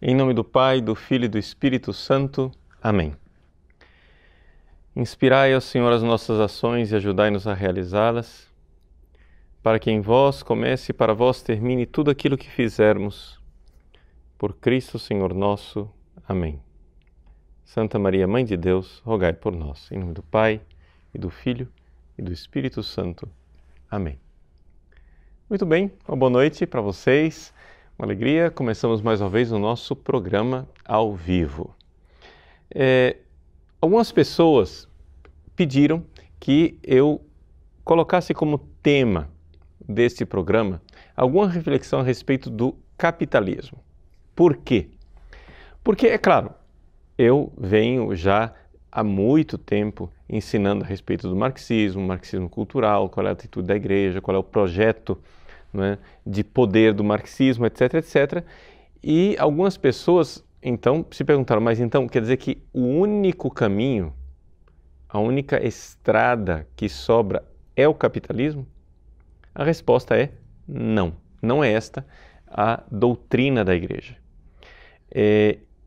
Em nome do Pai, do Filho e do Espírito Santo. Amém. Inspirai, ó Senhor, as nossas ações e ajudai-nos a realizá-las, para que em vós comece e para vós termine tudo aquilo que fizermos. Por Cristo, Senhor nosso. Amém. Santa Maria, Mãe de Deus, rogai por nós. Em nome do Pai, e do Filho e do Espírito Santo. Amém. Muito bem, uma boa noite para vocês. Uma alegria, começamos mais uma vez o nosso programa ao vivo. Algumas pessoas pediram que eu colocasse como tema deste programa alguma reflexão a respeito do capitalismo. Por quê? Porque, é claro, eu venho já há muito tempo ensinando a respeito do marxismo cultural, qual é a atitude da igreja, qual é o projeto, não é, de poder do marxismo, etc, etc. E algumas pessoas, então, se perguntaram, mas então quer dizer que o único caminho, a única estrada que sobra é o capitalismo? A resposta é não. Não é esta a doutrina da igreja.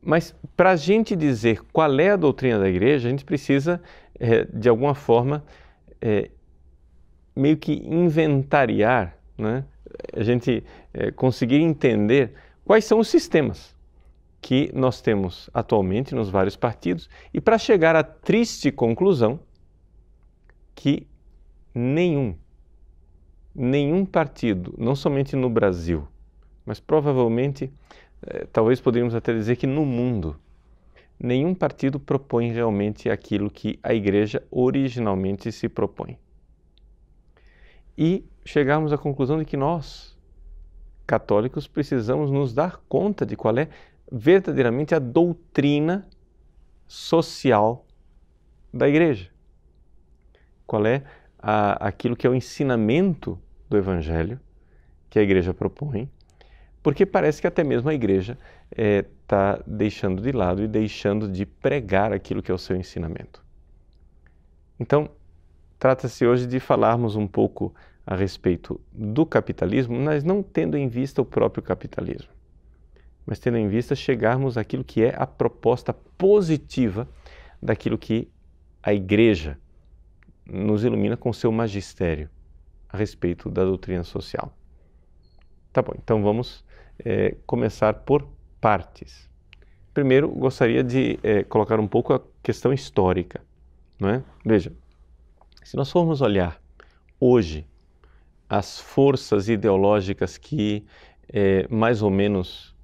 Mas para a gente dizer qual é a doutrina da igreja, a gente precisa, de alguma forma, meio que inventariar, né? A gente conseguir entender quais são os sistemas que nós temos atualmente nos vários partidos e para chegar à triste conclusão que nenhum partido, não somente no Brasil, mas provavelmente, talvez poderíamos até dizer que no mundo, nenhum partido propõe realmente aquilo que a igreja originalmente se propõe. E chegarmos à conclusão de que nós, católicos, precisamos nos dar conta de qual é verdadeiramente a doutrina social da igreja. Qual é aquilo que é o ensinamento do Evangelho que a igreja propõe, porque parece que até mesmo a igreja está deixando de lado e deixando de pregar aquilo que é o seu ensinamento. Então, trata-se hoje de falarmos um pouco a respeito do capitalismo, mas não tendo em vista o próprio capitalismo, mas tendo em vista chegarmos àquilo que é a proposta positiva daquilo que a igreja nos ilumina com seu magistério a respeito da doutrina social. Tá bom, então vamos começar por partes. Primeiro, gostaria de colocar um pouco a questão histórica, não é? Veja, se nós formos olhar hoje as forças ideológicas que mais ou menos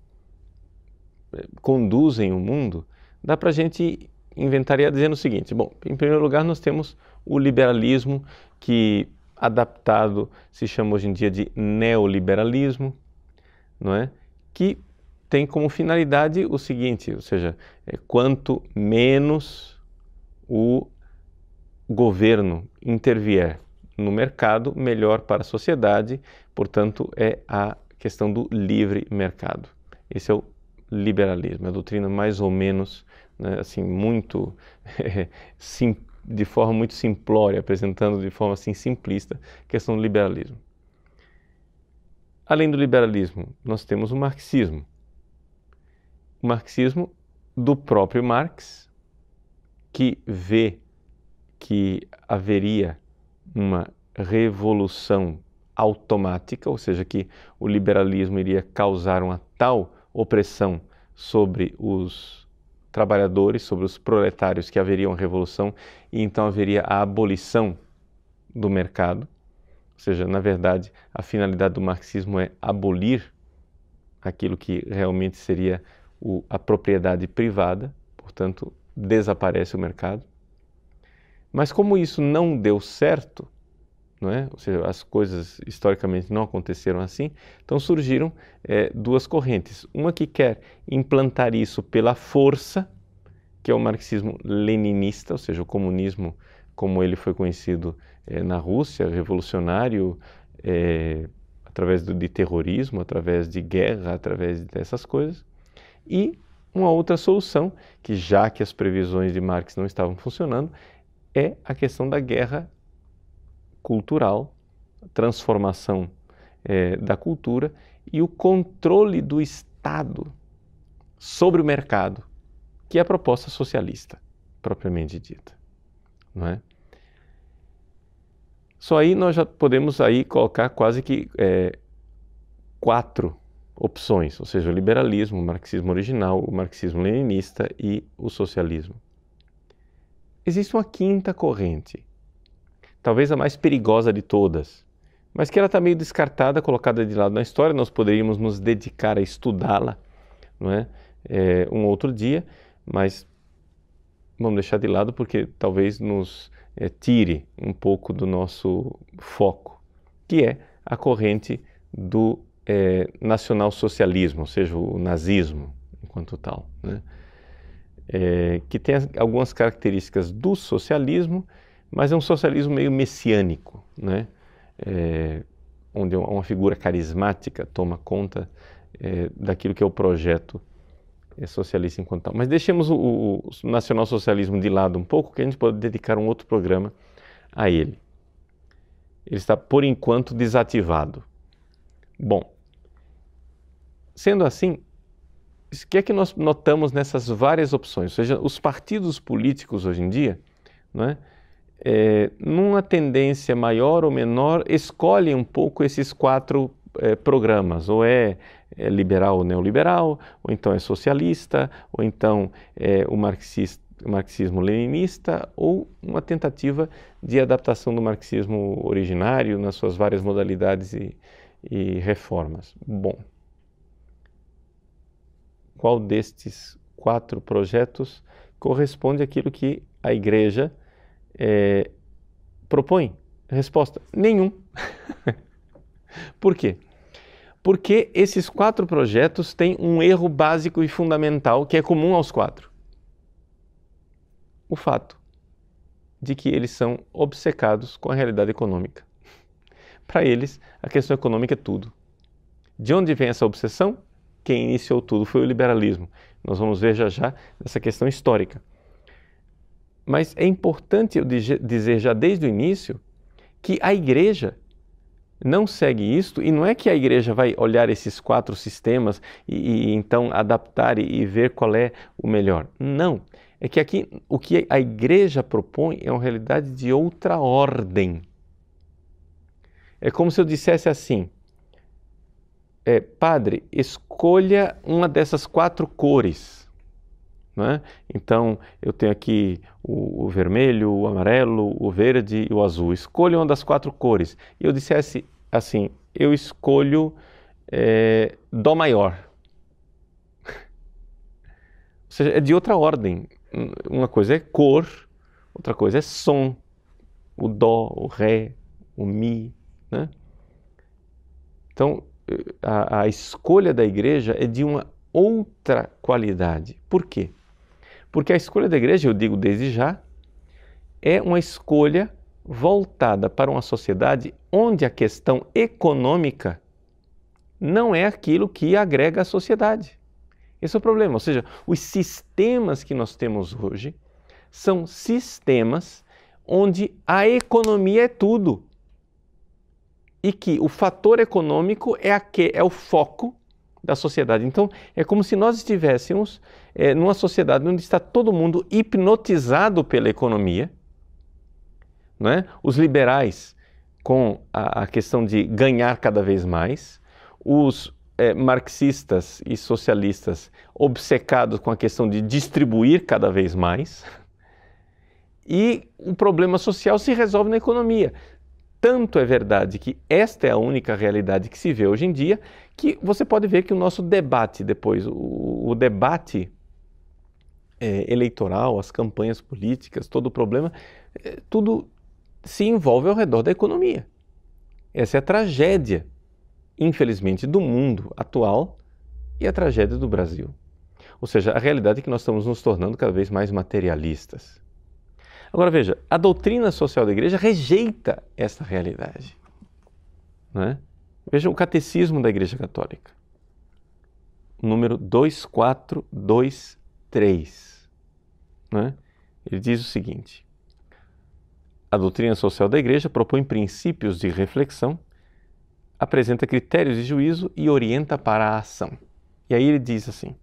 conduzem o mundo, dá para a gente inventariar dizendo o seguinte: bom, em primeiro lugar nós temos o liberalismo, que adaptado se chama hoje em dia de neoliberalismo, não é? Que tem como finalidade o seguinte, ou seja, quanto menos o governo intervier no mercado, melhor para a sociedade, portanto, é a questão do livre mercado. Esse é o liberalismo, a doutrina mais ou menos, né, assim, muito, de forma muito simplória, apresentando de forma assim simplista a questão do liberalismo. Além do liberalismo, nós temos o marxismo. O marxismo do próprio Marx, que vê que haveria uma revolução automática, ou seja, que o liberalismo iria causar uma tal opressão sobre os trabalhadores, sobre os proletários, que haveria uma revolução e então haveria a abolição do mercado. Ou seja, na verdade, a finalidade do marxismo é abolir aquilo que realmente seria a propriedade privada, portanto, desaparece o mercado. Mas como isso não deu certo, não é? Ou seja, as coisas historicamente não aconteceram assim, então surgiram duas correntes. Uma que quer implantar isso pela força, que é o marxismo-leninista, ou seja, o comunismo como ele foi conhecido na Rússia, revolucionário, através de terrorismo, através de guerra, através dessas coisas. E uma outra solução, que já que as previsões de Marx não estavam funcionando, é a questão da guerra cultural, a transformação da cultura e o controle do Estado sobre o mercado, que é a proposta socialista, propriamente dita, não é? Só aí nós já podemos aí colocar quase que 4 opções, ou seja, o liberalismo, o marxismo original, o marxismo-leninista e o socialismo. Existe uma quinta corrente, talvez a mais perigosa de todas, mas que ela está meio descartada, colocada de lado na história. Nós poderíamos nos dedicar a estudá-la, não é? Um outro dia, mas vamos deixar de lado porque talvez nos tire um pouco do nosso foco, que é a corrente do nacional-socialismo, ou seja, o nazismo enquanto tal, né? Que tem algumas características do socialismo, mas é um socialismo meio messiânico, né? Onde uma figura carismática toma conta daquilo que é o projeto socialista enquanto tal. Mas deixemos o nacional-socialismo de lado um pouco, que a gente pode dedicar um outro programa a ele. Ele está, por enquanto, desativado. Bom, sendo assim, o que é que nós notamos nessas várias opções? Ou seja, os partidos políticos hoje em dia, não é? Numa tendência maior ou menor, escolhem um pouco esses 4 programas, ou é liberal ou neoliberal, ou então é socialista, ou então é o marxismo-leninista, ou uma tentativa de adaptação do marxismo originário nas suas várias modalidades e reformas. Bom, qual destes 4 projetos corresponde àquilo que a Igreja propõe? Resposta: nenhum. Por quê? Porque esses 4 projetos têm um erro básico e fundamental que é comum aos 4. O fato de que eles são obcecados com a realidade econômica. Para eles, a questão econômica é tudo. De onde vem essa obsessão? Quem iniciou tudo foi o liberalismo. Nós vamos ver já já essa questão histórica. Mas é importante eu dizer já desde o início que a Igreja não segue isto, e não é que a Igreja vai olhar esses 4 sistemas e então adaptar e ver qual é o melhor. Não. É que aqui o que a Igreja propõe é uma realidade de outra ordem. É como se eu dissesse assim: padre, escolha uma dessas 4 cores. Não é? Então, eu tenho aqui o vermelho, o amarelo, o verde e o azul. Escolha uma das 4 cores. E eu dissesse assim: eu escolho Dó maior. Ou seja, é de outra ordem. Uma coisa é cor, outra coisa é som. O Dó, o Ré, o Mi, né? Então, a escolha da Igreja é de uma outra qualidade. Por quê? Porque a escolha da Igreja, eu digo desde já, é uma escolha voltada para uma sociedade onde a questão econômica não é aquilo que agrega a sociedade. Esse é o problema. Ou seja, os sistemas que nós temos hoje são sistemas onde a economia é tudo. E que o fator econômico é o foco da sociedade. Então, é como se nós estivéssemos numa sociedade onde está todo mundo hipnotizado pela economia, não é? Os liberais com a questão de ganhar cada vez mais, os marxistas e socialistas obcecados com a questão de distribuir cada vez mais, e o problema social se resolve na economia. Tanto é verdade que esta é a única realidade que se vê hoje em dia, que você pode ver que o nosso debate depois, o debate eleitoral, as campanhas políticas, todo o problema, tudo se envolve ao redor da economia. Essa é a tragédia, infelizmente, do mundo atual e a tragédia do Brasil. Ou seja, a realidade é que nós estamos nos tornando cada vez mais materialistas. Agora veja, a doutrina social da Igreja rejeita essa realidade. Não é? Veja o Catecismo da Igreja Católica, número 2423. Não é? Ele diz o seguinte: a doutrina social da Igreja propõe princípios de reflexão, apresenta critérios de juízo e orienta para a ação. E aí ele diz assim: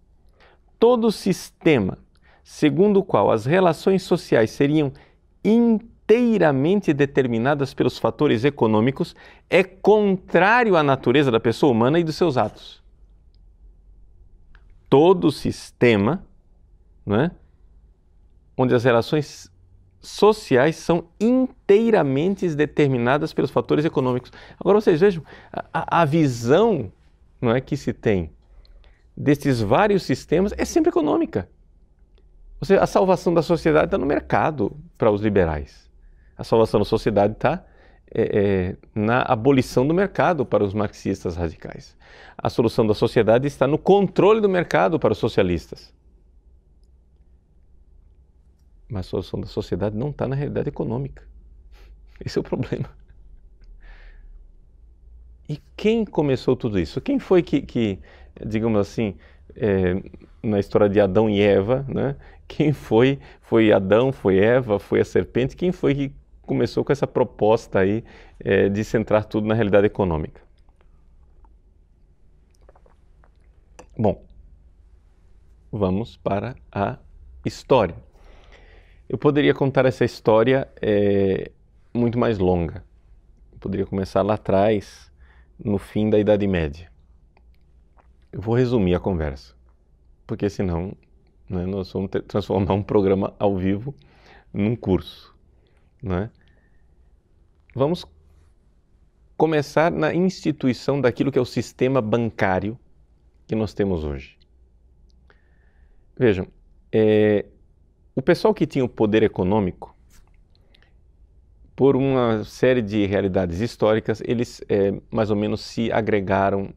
todo sistema segundo o qual as relações sociais seriam inteiramente determinadas pelos fatores econômicos é contrário à natureza da pessoa humana e dos seus atos. Todo sistema, não é, onde as relações sociais são inteiramente determinadas pelos fatores econômicos. Agora vocês vejam, a visão, não é, que se tem desses vários sistemas é sempre econômica. Ou seja, a salvação da sociedade está no mercado para os liberais. A salvação da sociedade está na abolição do mercado para os marxistas radicais. A solução da sociedade está no controle do mercado para os socialistas. Mas a solução da sociedade não está na realidade econômica. Esse é o problema. E quem começou tudo isso? Quem foi que digamos assim, na história de Adão e Eva, né? Quem foi? Foi Adão, foi Eva, foi a serpente? Quem foi que começou com essa proposta aí de centrar tudo na realidade econômica? Bom, vamos para a história. Eu poderia contar essa história muito mais longa. Eu poderia começar lá atrás, no fim da Idade Média. Eu vou resumir a conversa, porque senão, né, nós vamos transformar um programa ao vivo num curso, né? Vamos começar na instituição daquilo que é o sistema bancário que nós temos hoje. Vejam, o pessoal que tinha o poder econômico, por uma série de realidades históricas, eles mais ou menos se agregaram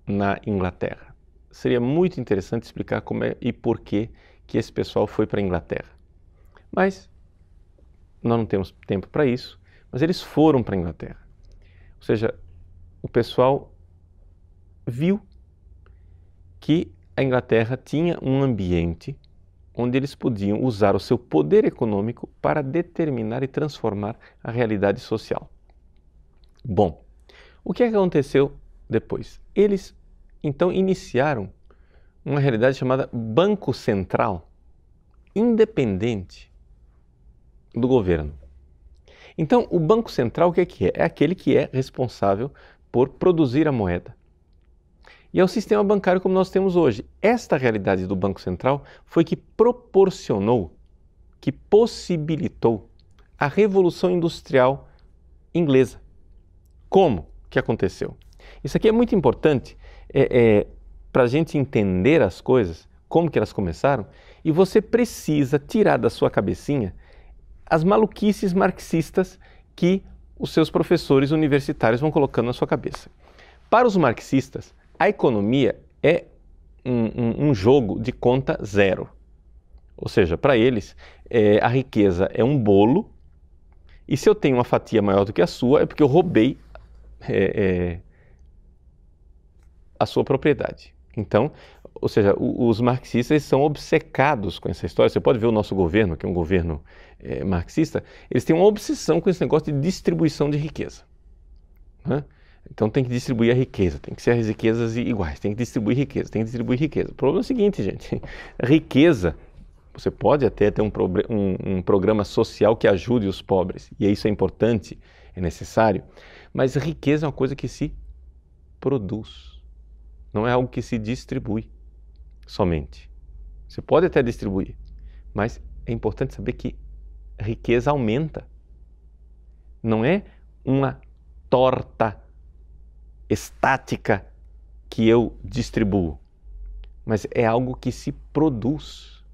na Inglaterra. Seria muito interessante explicar como e por que esse pessoal foi para a Inglaterra. Mas nós não temos tempo para isso, mas eles foram para a Inglaterra. Ou seja, o pessoal viu que a Inglaterra tinha um ambiente onde eles podiam usar o seu poder econômico para determinar e transformar a realidade social. Bom, o que aconteceu depois? Eles então iniciaram uma realidade chamada Banco Central, independente do governo. Então, o Banco Central o que é? É aquele que é responsável por produzir a moeda. E é o sistema bancário como nós temos hoje. Esta realidade do Banco Central foi que proporcionou, que possibilitou a Revolução Industrial Inglesa. Como que aconteceu? Isso aqui é muito importante para a gente entender as coisas, como que elas começaram, e você precisa tirar da sua cabecinha as maluquices marxistas que os seus professores universitários vão colocando na sua cabeça. Para os marxistas, a economia é um jogo de conta zero. Ou seja, para eles, a riqueza é um bolo, e se eu tenho uma fatia maior do que a sua, é porque eu roubei a sua propriedade. Então, ou seja, os marxistas são obcecados com essa história. Você pode ver o nosso governo, que é um governo marxista, eles têm uma obsessão com esse negócio de distribuição de riqueza, né? Então tem que distribuir a riqueza, tem que ser as riquezas iguais, tem que distribuir riqueza, tem que distribuir riqueza. O problema é o seguinte, gente, a riqueza, você pode até ter um programa social que ajude os pobres, e isso é importante, é necessário, mas a riqueza é uma coisa que se produz, não é algo que se distribui somente. Você pode até distribuir, mas é importante saber que a riqueza aumenta. Não é uma torta estática que eu distribuo, mas é algo que se produz.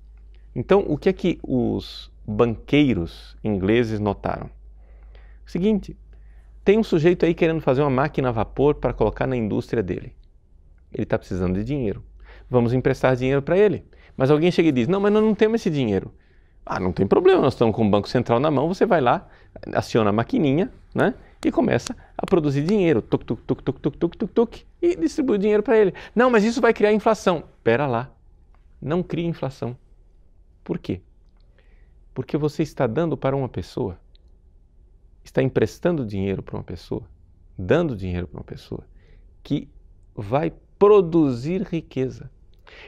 Então, o que é que os banqueiros ingleses notaram? O seguinte, tem um sujeito aí querendo fazer uma máquina a vapor para colocar na indústria dele. Ele está precisando de dinheiro. Vamos emprestar dinheiro para ele. Mas alguém chega e diz, não, mas nós não temos esse dinheiro. Ah, não tem problema, nós estamos com o Banco Central na mão, você vai lá, aciona a maquininha, né? E começa a produzir dinheiro, tuc, tuc, tuc, tuc, tuc, tuc, tuc, tuc, e distribui o dinheiro para ele. Não, mas isso vai criar inflação. Pera lá, não cria inflação. Por quê? Porque você está dando para uma pessoa, está emprestando dinheiro para uma pessoa, dando dinheiro para uma pessoa, que vai produzir riqueza.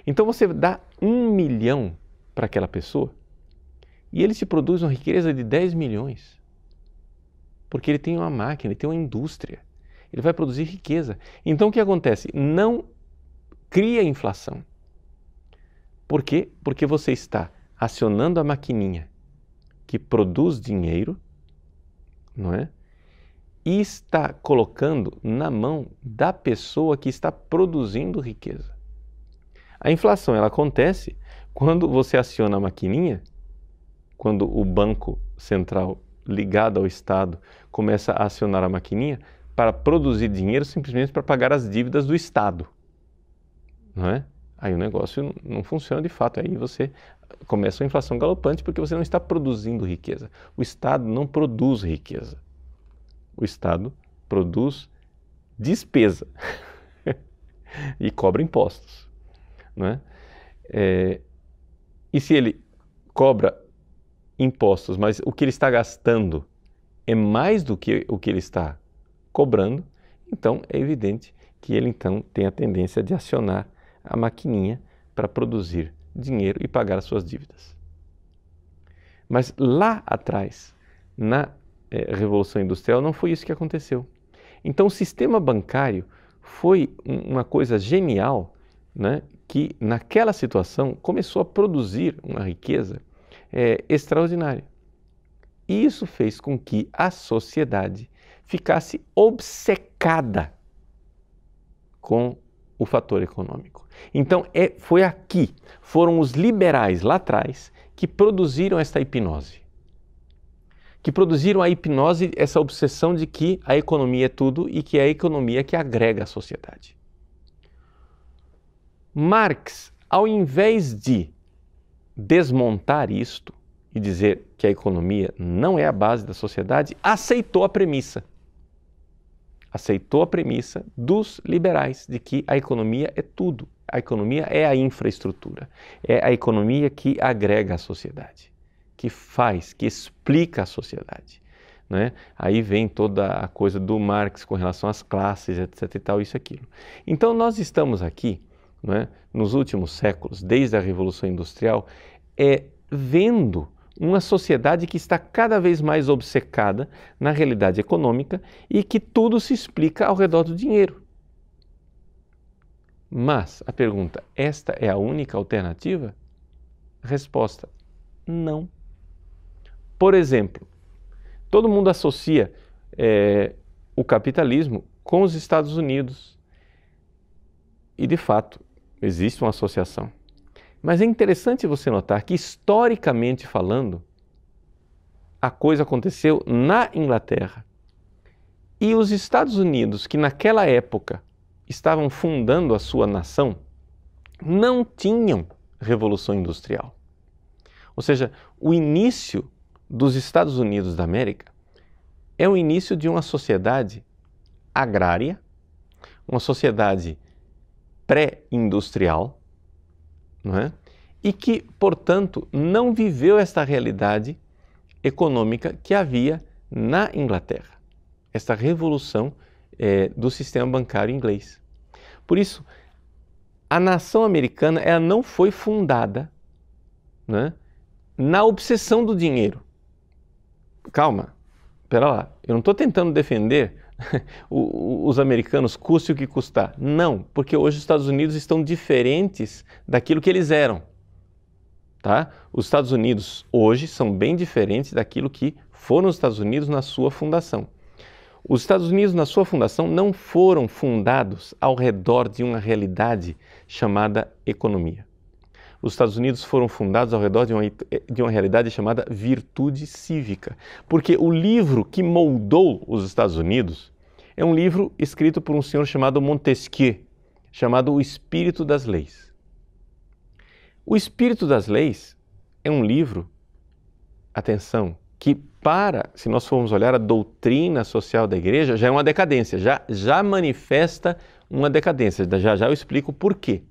Então você dá 1 milhão para aquela pessoa e ele te produz uma riqueza de 10 milhões. Porque ele tem uma máquina, ele tem uma indústria. Ele vai produzir riqueza. Então o que acontece? Não cria inflação. Por quê? Porque você está acionando a maquininha que produz dinheiro, não é? E está colocando na mão da pessoa que está produzindo riqueza. A inflação ela acontece quando você aciona a maquininha, quando o Banco Central ligado ao Estado começa a acionar a maquininha para produzir dinheiro simplesmente para pagar as dívidas do Estado, não é? Aí o negócio não funciona de fato, aí você começa uma inflação galopante porque você não está produzindo riqueza. O Estado não produz riqueza. O Estado produz despesa e cobra impostos, não é? E se ele cobra impostos, mas o que ele está gastando é mais do que o que ele está cobrando, então é evidente que ele então tem a tendência de acionar a maquininha para produzir dinheiro e pagar as suas dívidas. Mas lá atrás, na Revolução Industrial, não foi isso que aconteceu. Então o sistema bancário foi uma coisa genial, né, que naquela situação começou a produzir uma riqueza extraordinária. E isso fez com que a sociedade ficasse obcecada com o fator econômico. Então foram os liberais lá atrás que produziram esta hipnose. Que produziram a hipnose, essa obsessão de que a economia é tudo e que é a economia que agrega a sociedade. Marx, ao invés de desmontar isto e dizer que a economia não é a base da sociedade, aceitou a premissa. Aceitou a premissa dos liberais de que a economia é tudo. A economia é a infraestrutura. É a economia que agrega a sociedade, que faz, que explica a sociedade, né? Aí vem toda a coisa do Marx com relação às classes, etc. e tal, isso e aquilo. Então nós estamos aqui, né, nos últimos séculos, desde a Revolução Industrial, vendo uma sociedade que está cada vez mais obcecada na realidade econômica e que tudo se explica ao redor do dinheiro. Mas a pergunta, esta é a única alternativa? Resposta, não. Por exemplo, todo mundo associa o capitalismo com os Estados Unidos. E de fato, existe uma associação. Mas é interessante você notar que, historicamente falando, a coisa aconteceu na Inglaterra. E os Estados Unidos, que naquela época estavam fundando a sua nação, não tinham revolução industrial. Ou seja, o início dos Estados Unidos da América é o início de uma sociedade agrária, uma sociedade pré-industrial, não é? E que, portanto, não viveu esta realidade econômica que havia na Inglaterra, esta revolução do sistema bancário inglês. Por isso, a nação americana ela não foi fundada, né, na obsessão do dinheiro. Calma, espera lá, eu não estou tentando defender os americanos, custe o que custar. Não, porque hoje os Estados Unidos estão diferentes daquilo que eles eram. Tá? Os Estados Unidos hoje são bem diferentes daquilo que foram os Estados Unidos na sua fundação. Os Estados Unidos na sua fundação não foram fundados ao redor de uma realidade chamada economia. Os Estados Unidos foram fundados ao redor de uma realidade chamada virtude cívica. Porque o livro que moldou os Estados Unidos é um livro escrito por um senhor chamado Montesquieu, chamado O Espírito das Leis. O Espírito das Leis é um livro, atenção, que se nós formos olhar a doutrina social da igreja, já é uma decadência, já manifesta uma decadência, já eu explico por quê.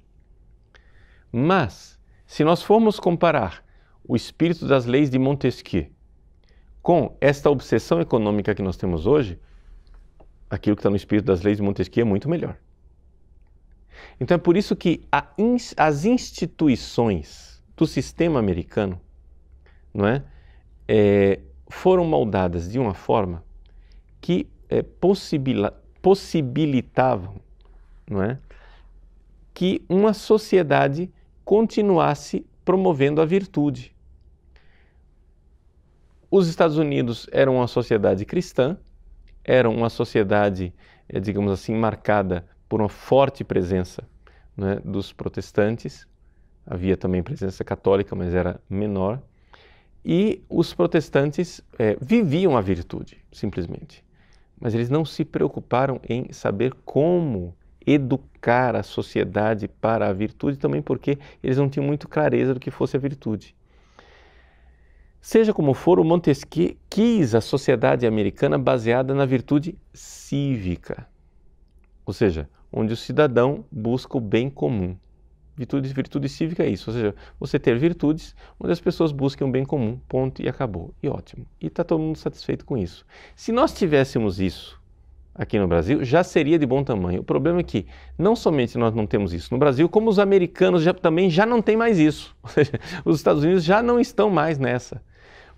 Mas, se nós formos comparar o Espírito das Leis de Montesquieu com esta obsessão econômica que nós temos hoje, aquilo que está no Espírito das Leis de Montesquieu é muito melhor. Então é por isso que as instituições do sistema americano, não é, foram moldadas de uma forma que possibilitavam, não é, que uma sociedade continuasse promovendo a virtude. Os Estados Unidos eram uma sociedade cristã, eram uma sociedade, digamos assim, marcada por uma forte presença, não é, dos protestantes. Havia também presença católica, mas era menor. E os protestantes viviam a virtude, simplesmente. Mas eles não se preocuparam em saber como educar a sociedade para a virtude, também porque eles não tinham muito clareza do que fosse a virtude. Seja como for, o Montesquieu quis a sociedade americana baseada na virtude cívica, ou seja, onde o cidadão busca o bem comum. Virtude cívica é isso, ou seja, você ter virtudes onde as pessoas busquem o bem comum, ponto, e acabou, e ótimo. E está todo mundo satisfeito com isso. Se nós tivéssemos isso aqui no Brasil, já seria de bom tamanho. O problema é que não somente nós não temos isso no Brasil, como os americanos também já não têm mais isso. Ou seja, os Estados Unidos já não estão mais nessa.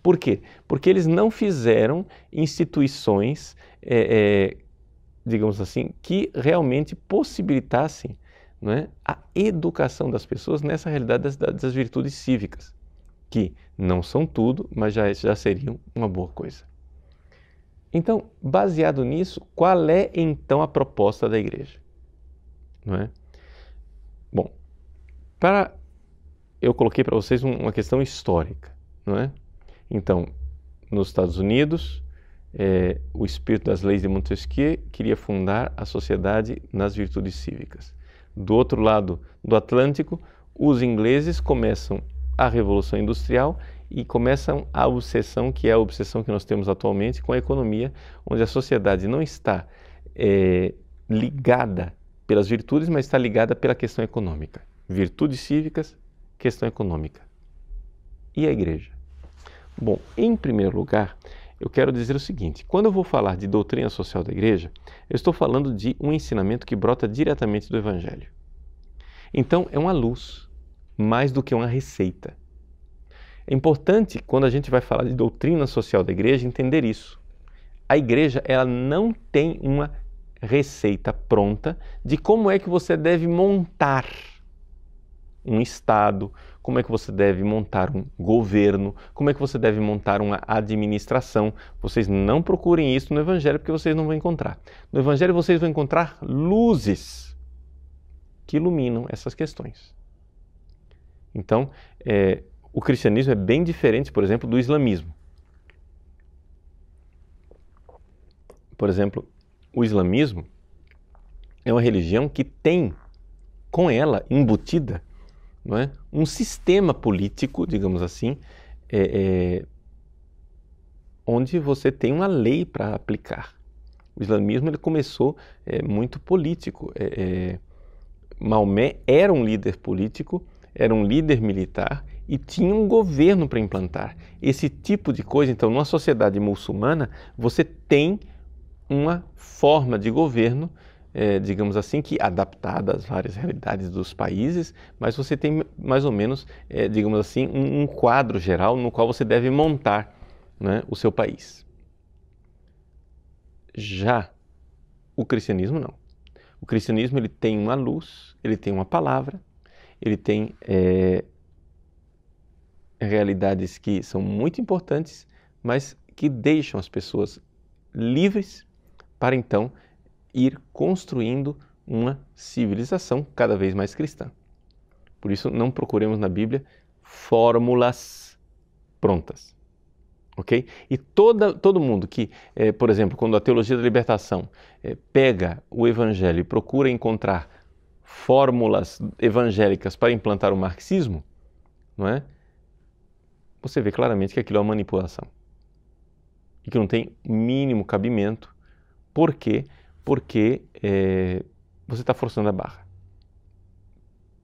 Por quê? Porque eles não fizeram instituições, digamos assim, que realmente possibilitassem, não é, a educação das pessoas nessa realidade das virtudes cívicas, que não são tudo, mas já seriam uma boa coisa. Então, baseado nisso, qual é então a proposta da igreja? Não é? Bom, eu coloquei para vocês uma questão histórica, não é? Então, nos Estados Unidos, o espírito das leis de Montesquieu queria fundar a sociedade nas virtudes cívicas. Do outro lado do Atlântico, os ingleses começam a Revolução Industrial e começam a obsessão, que é a obsessão que nós temos atualmente com a economia, onde a sociedade não está ligada pelas virtudes, mas está ligada pela questão econômica. Virtudes cívicas, questão econômica. E a igreja? Bom, em primeiro lugar, eu quero dizer o seguinte: quando eu vou falar de doutrina social da igreja, eu estou falando de um ensinamento que brota diretamente do Evangelho. Então, é uma luz, mais do que uma receita. É importante, quando a gente vai falar de doutrina social da igreja, entender isso. A igreja, ela não tem uma receita pronta de como é que você deve montar um Estado, como é que você deve montar um governo, como é que você deve montar uma administração. Vocês não procurem isso no Evangelho, porque vocês não vão encontrar. No Evangelho vocês vão encontrar luzes que iluminam essas questões. Então, o cristianismo é bem diferente, por exemplo, do islamismo. Por exemplo, o islamismo é uma religião que tem com ela embutida, não é, um sistema político, digamos assim, onde você tem uma lei para aplicar. O islamismo ele começou muito político. Maomé era um líder político, era um líder militar e tinha um governo para implantar. Esse tipo de coisa, então, numa sociedade muçulmana, você tem uma forma de governo, digamos assim, que adaptada às várias realidades dos países, mas você tem mais ou menos, digamos assim, um quadro geral no qual você deve montar, né, o seu país. Já o cristianismo não. O cristianismo ele tem uma luz, ele tem uma palavra, ele tem realidades que são muito importantes, mas que deixam as pessoas livres para então ir construindo uma civilização cada vez mais cristã. Por isso, não procuremos na Bíblia fórmulas prontas, ok? E todo mundo que, por exemplo, quando a teologia da libertação pega o Evangelho e procura encontrar fórmulas evangélicas para implantar o marxismo, não é? Você vê claramente que aquilo é uma manipulação e que não tem mínimo cabimento. Por quê? Porque você está forçando a barra.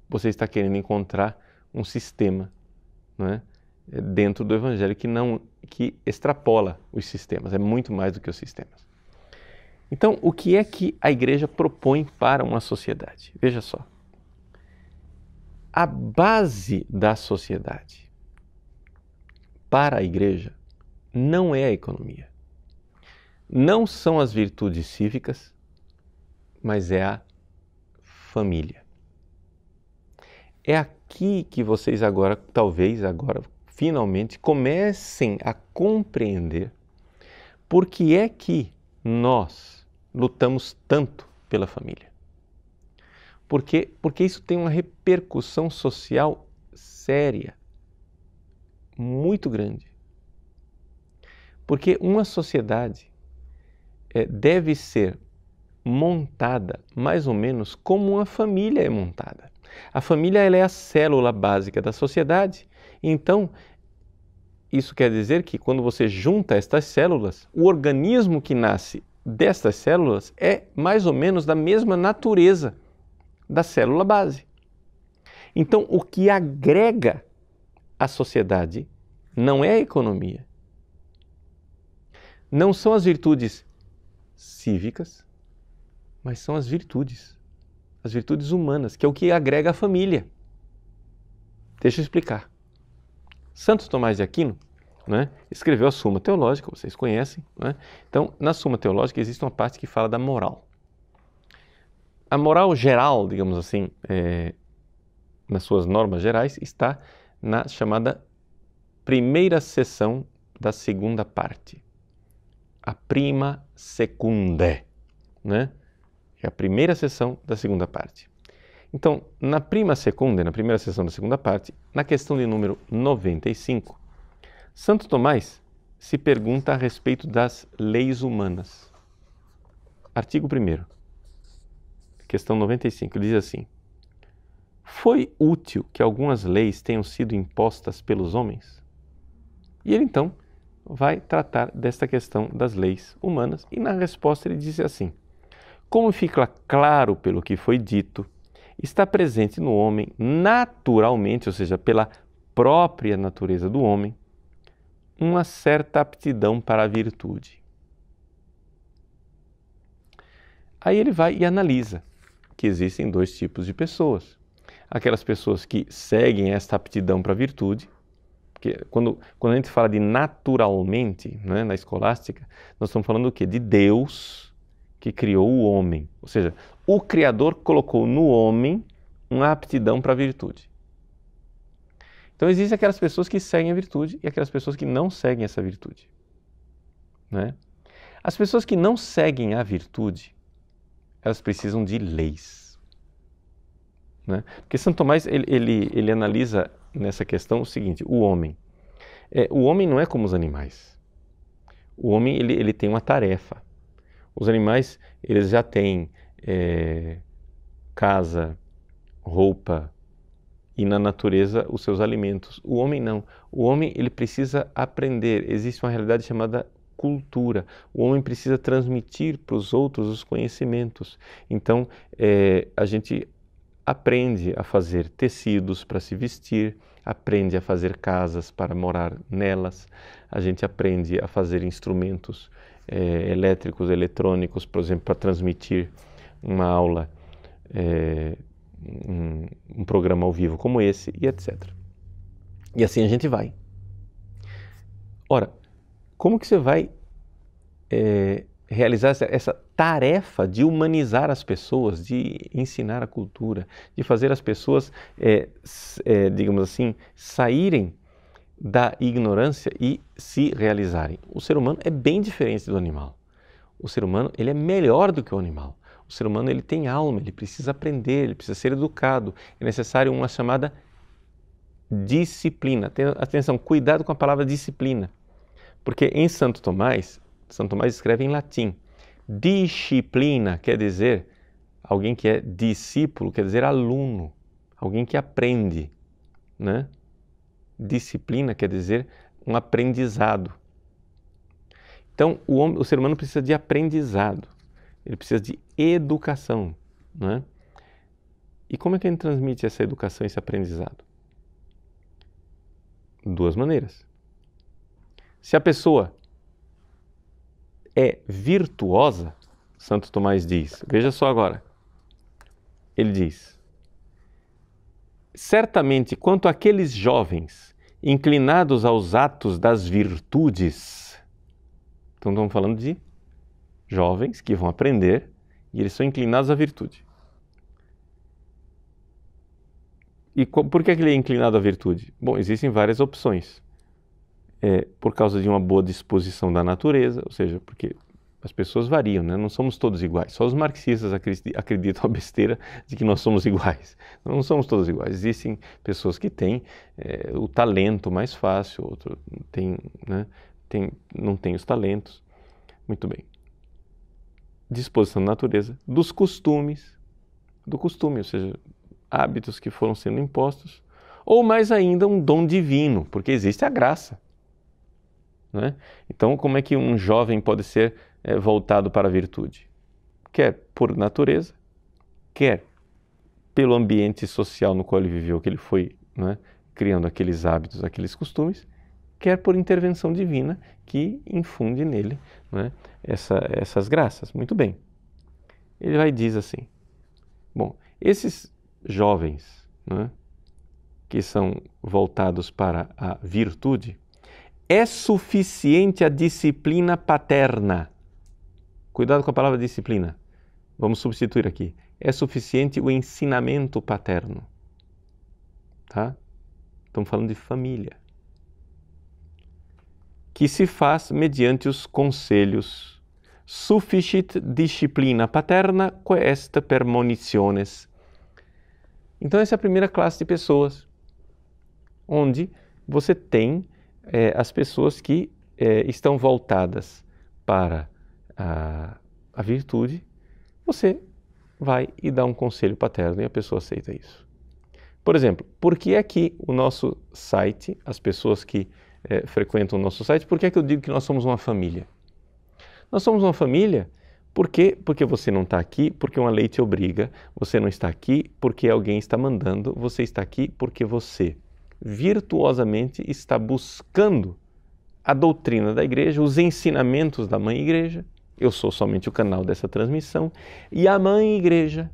Você está querendo encontrar um sistema, não é, dentro do Evangelho que extrapola os sistemas, é muito mais do que os sistemas. Então, o que é que a igreja propõe para uma sociedade? Veja só. A base da sociedade para a igreja não é a economia. Não são as virtudes cívicas, mas é a família. É aqui que vocês agora, talvez agora, finalmente comecem a compreender por que é que nós lutamos tanto pela família. Porque isso tem uma repercussão social séria, muito grande. Porque uma sociedade deve ser montada mais ou menos como uma família é montada. A família ela é a célula básica da sociedade. Então, isso quer dizer que quando você junta estas células, o organismo que nasce destas células é mais ou menos da mesma natureza da célula base. Então, o que agrega a sociedade não é a economia, não são as virtudes cívicas, mas são as virtudes humanas, que é o que agrega a família. Deixa eu explicar. Santo Tomás de Aquino, né, escreveu a Suma Teológica, vocês conhecem, né? Então, na Suma Teológica existe uma parte que fala da moral. A moral geral, digamos assim, nas suas normas gerais, está na chamada primeira seção da segunda parte. A prima secunde, né? É a primeira seção da segunda parte. Então, na prima secunde, na primeira seção da segunda parte, na questão de número 95, Santo Tomás se pergunta a respeito das leis humanas. Artigo 1º, questão 95, diz assim: foi útil que algumas leis tenham sido impostas pelos homens? E ele então vai tratar desta questão das leis humanas e na resposta ele diz assim: como fica claro pelo que foi dito, está presente no homem naturalmente, ou seja, pela própria natureza do homem, uma certa aptidão para a virtude. Aí ele vai e analisa que existem dois tipos de pessoas. Aquelas pessoas que seguem esta aptidão para a virtude, porque quando a gente fala de naturalmente, né, na escolástica, nós estamos falando do quê? De Deus que criou o homem. Ou seja, o Criador colocou no homem uma aptidão para a virtude. Então existem aquelas pessoas que seguem a virtude e aquelas pessoas que não seguem essa virtude, né? As pessoas que não seguem a virtude, elas precisam de leis, né? Porque Santo Tomás ele analisa nessa questão o seguinte: o homem não é como os animais. O homem ele tem uma tarefa. Os animais eles já têm casa, roupa e na natureza os seus alimentos. O homem não. O homem ele precisa aprender. Existe uma realidade chamada cultura. O homem precisa transmitir para os outros os conhecimentos. Então a gente aprende a fazer tecidos para se vestir, aprende a fazer casas para morar nelas, a gente aprende a fazer instrumentos elétricos, eletrônicos, por exemplo, para transmitir uma aula, um programa ao vivo como esse, e etc. E assim a gente vai. Ora, como que você vai realizar essa tarefa de humanizar as pessoas, de ensinar a cultura, de fazer as pessoas, digamos assim, saírem da ignorância e se realizarem? O ser humano é bem diferente do animal. O ser humano ele é melhor do que o animal. O ser humano ele tem alma, ele precisa aprender, ele precisa ser educado. É necessário uma chamada disciplina. Atenção, cuidado com a palavra disciplina. Porque em Santo Tomás escreve em latim. Disciplina quer dizer alguém que é discípulo, quer dizer aluno, alguém que aprende, né? Disciplina quer dizer um aprendizado. Então, o ser humano precisa de aprendizado, ele precisa de educação, né? E como é que a gente transmite essa educação, esse aprendizado? Duas maneiras. Se a pessoa é virtuosa, Santo Tomás diz. Veja só agora. Ele diz: certamente, quanto àqueles jovens inclinados aos atos das virtudes, então estamos falando de jovens que vão aprender e eles são inclinados à virtude. E por que ele é inclinado à virtude? Bom, existem várias opções. Por causa de uma boa disposição da natureza, ou seja, porque as pessoas variam, né? Não somos todos iguais. Só os marxistas acreditam a besteira de que nós somos iguais. Não somos todos iguais. Existem pessoas que têm o talento mais fácil, outro tem, né? Não tem os talentos. Muito bem. Disposição da natureza, dos costumes, ou seja, hábitos que foram sendo impostos, ou mais ainda um dom divino, porque existe a graça. Né? Então, como é que um jovem pode ser voltado para a virtude? Quer por natureza, quer pelo ambiente social no qual ele viveu, que ele foi, né, criando aqueles hábitos, aqueles costumes, quer por intervenção divina que infunde nele, né, essas graças. Muito bem. Ele vai e diz assim, bom, esses jovens, né, que são voltados para a virtude, é suficiente a disciplina paterna. Cuidado com a palavra disciplina. Vamos substituir aqui. É suficiente o ensinamento paterno. Tá? Estamos falando de família. Que se faz mediante os conselhos. Sufficit disciplina paterna quaest per monitiones. Então essa é a primeira classe de pessoas, onde você tem as pessoas que estão voltadas para a virtude, você vai e dá um conselho paterno e a pessoa aceita isso. Por exemplo, por que aqui o nosso site, as pessoas que frequentam o nosso site, por que é que eu digo que nós somos uma família? Nós somos uma família porque você não está aqui porque uma lei te obriga, você não está aqui porque alguém está mandando, você está aqui porque você virtuosamente está buscando a doutrina da igreja, os ensinamentos da mãe igreja. Eu sou somente o canal dessa transmissão. E a mãe igreja,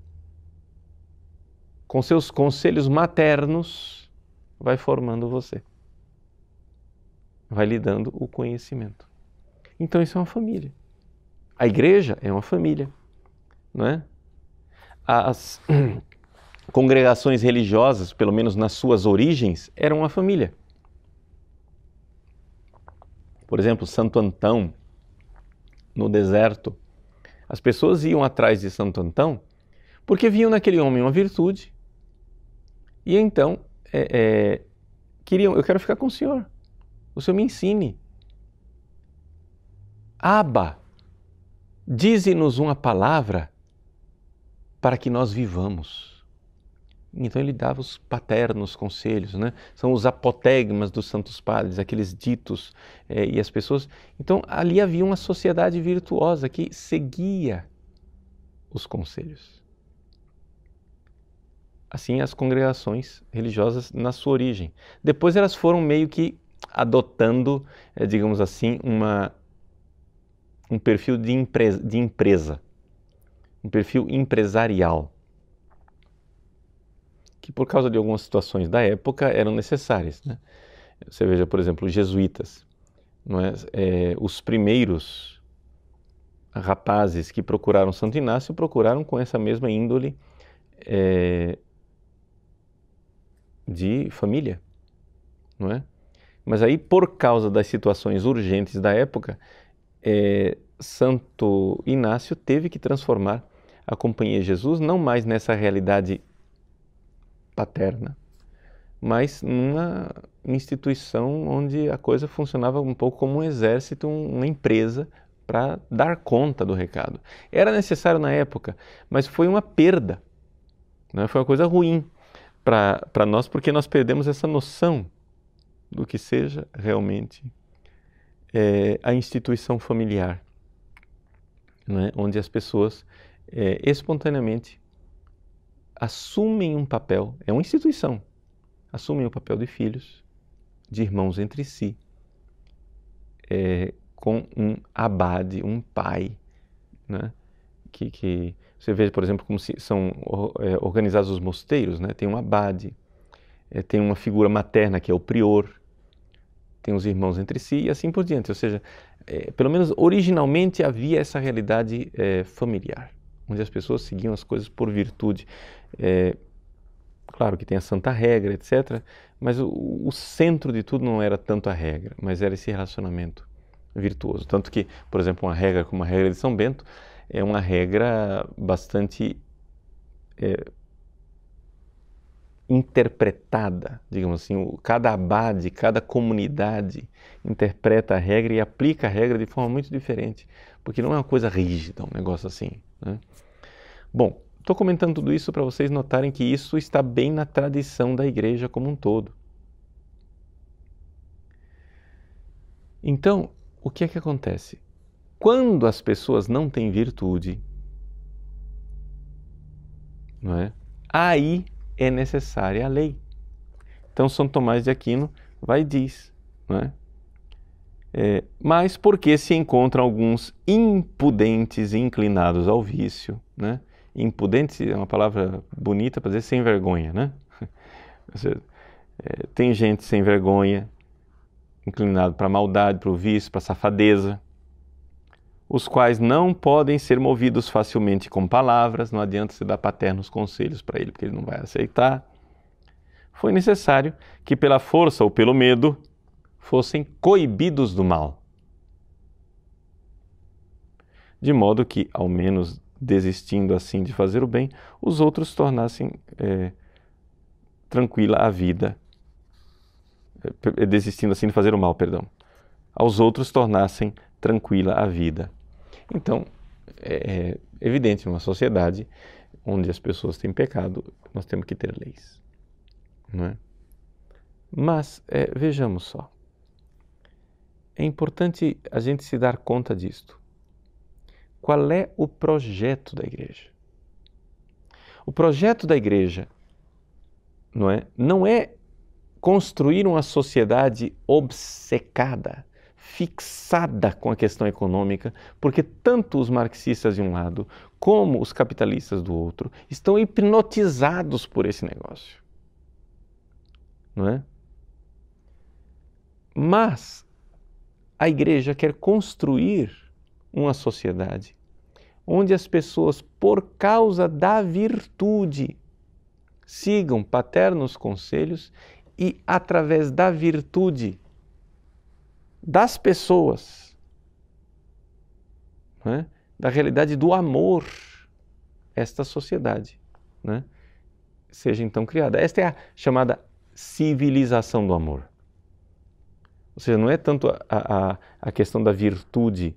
com seus conselhos maternos, vai formando você. Vai lhe dando o conhecimento. Então isso é uma família. A igreja é uma família, não é? As congregações religiosas, pelo menos nas suas origens, eram uma família. Por exemplo, Santo Antão, no deserto, as pessoas iam atrás de Santo Antão porque viam naquele homem uma virtude e então queriam, eu quero ficar com o Senhor me ensine. Abba, dize-nos uma palavra para que nós vivamos. Então ele dava os paternos conselhos, né? São os apotegmas dos santos padres, aqueles ditos e as pessoas. Então ali havia uma sociedade virtuosa que seguia os conselhos. Assim as congregações religiosas na sua origem. Depois elas foram meio que adotando, digamos assim, um perfil de empresa, um perfil empresarial, que por causa de algumas situações da época eram necessárias, né? Você veja, por exemplo, os jesuítas, não é? Os primeiros rapazes que procuraram Santo Inácio procuraram com essa mesma índole de família, não é? Mas aí, por causa das situações urgentes da época, Santo Inácio teve que transformar a Companhia de Jesus não mais nessa realidade paterna, mas numa instituição onde a coisa funcionava um pouco como um exército, uma empresa para dar conta do recado. Era necessário na época, mas foi uma perda, né? Foi uma coisa ruim para nós, porque nós perdemos essa noção do que seja realmente a instituição familiar, né? Onde as pessoas espontaneamente assumem um papel, é uma instituição, assumem o papel de filhos, de irmãos entre si, com um abade, um pai, né? que você veja, por exemplo, como são organizados os mosteiros, né? Tem um abade, tem uma figura materna que é o prior, tem os irmãos entre si e assim por diante. Ou seja, pelo menos originalmente havia essa realidade familiar, onde as pessoas seguiam as coisas por virtude. Claro que tem a santa regra, etc., mas o centro de tudo não era tanto a regra, mas era esse relacionamento virtuoso. Tanto que, por exemplo, uma regra como a regra de São Bento é uma regra bastante interpretada, digamos assim. Cada abade, cada comunidade interpreta a regra e aplica a regra de forma muito diferente, porque não é uma coisa rígida, um negócio assim, né? Bom, estou comentando tudo isso para vocês notarem que isso está bem na tradição da igreja como um todo. Então, o que é que acontece? Quando as pessoas não têm virtude, não é? Aí é necessária a lei. Então, São Tomás de Aquino vai e diz, não é? Mas porque se encontram alguns impudentes e inclinados ao vício, né? Impudente é uma palavra bonita para dizer sem vergonha, né? Ou seja, tem gente sem vergonha, inclinado para a maldade, para o vício, para a safadeza, os quais não podem ser movidos facilmente com palavras, não adianta você dar paternos conselhos para ele, porque ele não vai aceitar. Foi necessário que pela força ou pelo medo fossem coibidos do mal, de modo que, ao menos desistindo assim de fazer o bem, os outros tornassem tranquila a vida, desistindo assim de fazer o mal, perdão, aos outros tornassem tranquila a vida. Então, é evidente, numa sociedade onde as pessoas têm pecado, nós temos que ter leis, não é? Mas, vejamos só, é importante a gente se dar conta disto. Qual é o projeto da igreja? O projeto da igreja não é construir uma sociedade obcecada, fixada com a questão econômica, porque tanto os marxistas de um lado como os capitalistas do outro estão hipnotizados por esse negócio, não é? Mas a igreja quer construir uma sociedade onde as pessoas, por causa da virtude, sigam paternos conselhos e, através da virtude das pessoas, né, da realidade do amor, esta sociedade, né, seja então criada. Esta é a chamada civilização do amor. Ou seja, não é tanto a questão da virtude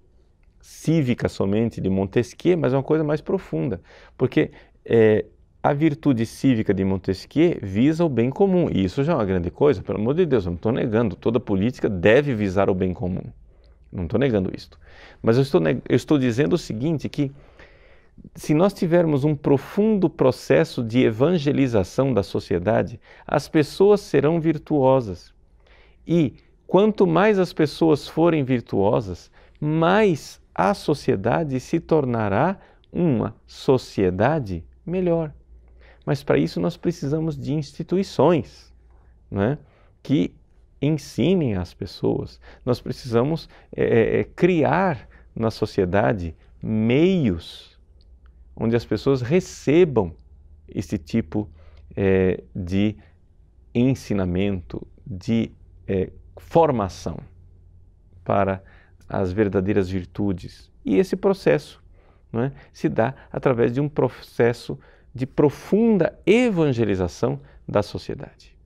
cívica somente de Montesquieu, mas é uma coisa mais profunda, porque a virtude cívica de Montesquieu visa o bem comum, e isso já é uma grande coisa, pelo amor de Deus, eu não estou negando, toda política deve visar o bem comum, não estou negando isto, mas eu estou dizendo o seguinte, que se nós tivermos um profundo processo de evangelização da sociedade, as pessoas serão virtuosas, e quanto mais as pessoas forem virtuosas, mais a sociedade se tornará uma sociedade melhor. Mas para isso nós precisamos de instituições, né, que ensinem as pessoas. Nós precisamos criar na sociedade meios onde as pessoas recebam esse tipo de ensinamento, de formação para as verdadeiras virtudes. E esse processo, não é, se dá através de um processo de profunda evangelização da sociedade.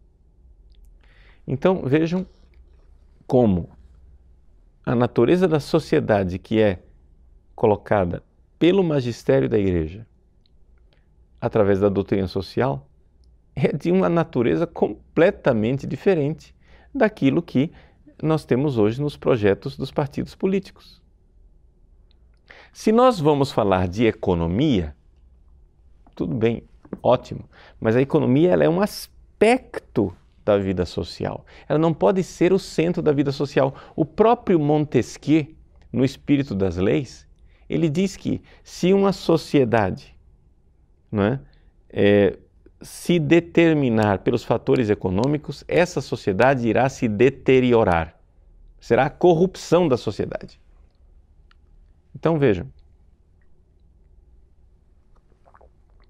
Então, vejam como a natureza da sociedade que é colocada pelo magistério da igreja, através da doutrina social, é de uma natureza completamente diferente daquilo que nós temos hoje nos projetos dos partidos políticos. Se nós vamos falar de economia, tudo bem, ótimo, mas a economia ela é um aspecto da vida social. Ela não pode ser o centro da vida social. O próprio Montesquieu, no Espírito das Leis, Ele diz que se uma sociedade, não é, se determinar pelos fatores econômicos, essa sociedade irá se deteriorar. Será a corrupção da sociedade. Então vejam,